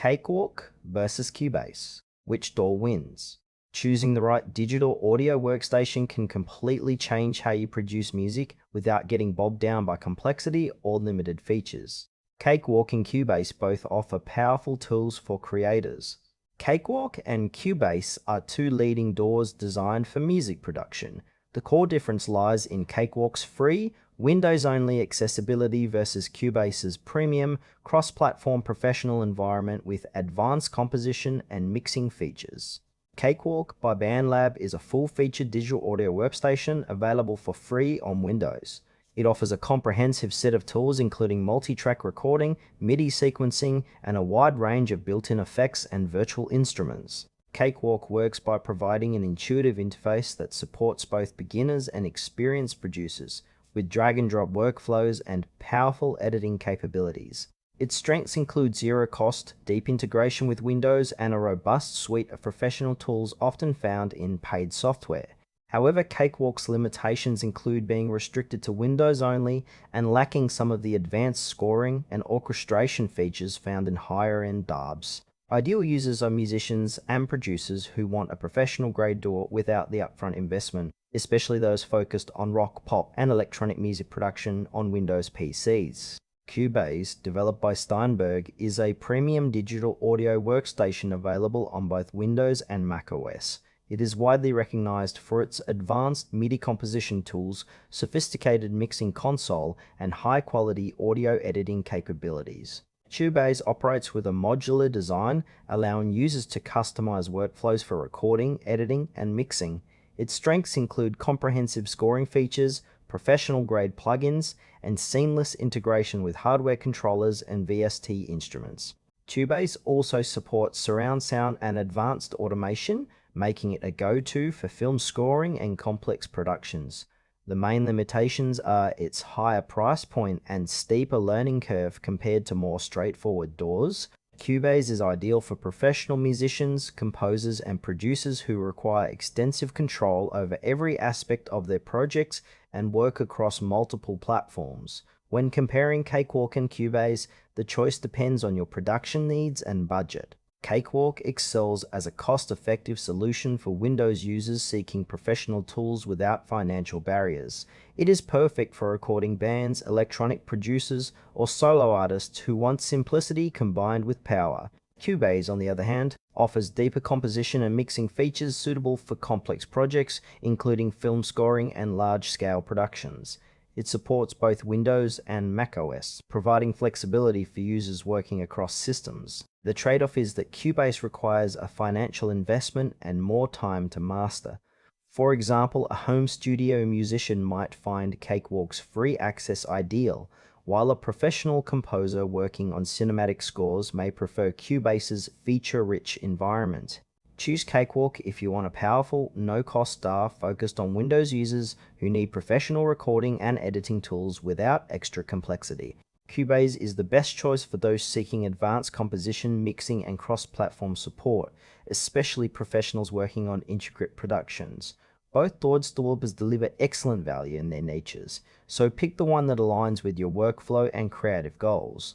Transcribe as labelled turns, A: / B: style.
A: Cakewalk versus Cubase. Which DAW wins? Choosing the right digital audio workstation can completely change how you produce music without getting bogged down by complexity or limited features. Cakewalk and Cubase both offer powerful tools for creators. Cakewalk and Cubase are two leading DAWs designed for music production. The core difference lies in Cakewalk's free, Windows-only accessibility versus Cubase's premium, cross-platform professional environment with advanced composition and mixing features. Cakewalk by BandLab is a full-featured digital audio workstation available for free on Windows. It offers a comprehensive set of tools including multi-track recording, MIDI sequencing, and a wide range of built-in effects and virtual instruments. Cakewalk works by providing an intuitive interface that supports both beginners and experienced producers, with drag-and-drop workflows and powerful editing capabilities. Its strengths include zero-cost, deep integration with Windows, and a robust suite of professional tools often found in paid software. However, Cakewalk's limitations include being restricted to Windows only and lacking some of the advanced scoring and orchestration features found in higher-end DAWs. Ideal users are musicians and producers who want a professional-grade DAW without the upfront investment, especially those focused on rock, pop, and electronic music production on Windows PCs. Cubase, developed by Steinberg, is a premium digital audio workstation available on both Windows and macOS. It is widely recognized for its advanced MIDI composition tools, sophisticated mixing console, and high-quality audio editing capabilities. Cubase operates with a modular design, allowing users to customize workflows for recording, editing, and mixing. Its strengths include comprehensive scoring features, professional-grade plugins, and seamless integration with hardware controllers and VST instruments. Cubase also supports surround sound and advanced automation, making it a go-to for film scoring and complex productions. The main limitations are its higher price point and steeper learning curve compared to more straightforward DAWs. Cubase is ideal for professional musicians, composers, and producers who require extensive control over every aspect of their projects and work across multiple platforms. When comparing Cakewalk and Cubase, the choice depends on your production needs and budget. Cakewalk excels as a cost-effective solution for Windows users seeking professional tools without financial barriers. It is perfect for recording bands, electronic producers, or solo artists who want simplicity combined with power. Cubase, on the other hand, offers deeper composition and mixing features suitable for complex projects, including film scoring and large-scale productions. It supports both Windows and macOS, providing flexibility for users working across systems. The trade-off is that Cubase requires a financial investment and more time to master. For example, a home studio musician might find Cakewalk's free access ideal, while a professional composer working on cinematic scores may prefer Cubase's feature-rich environment. Choose Cakewalk if you want a powerful, no-cost DAW focused on Windows users who need professional recording and editing tools without extra complexity. Cubase is the best choice for those seeking advanced composition, mixing, and cross-platform support, especially professionals working on intricate productions. Both DAWs deliver excellent value in their niches, so pick the one that aligns with your workflow and creative goals.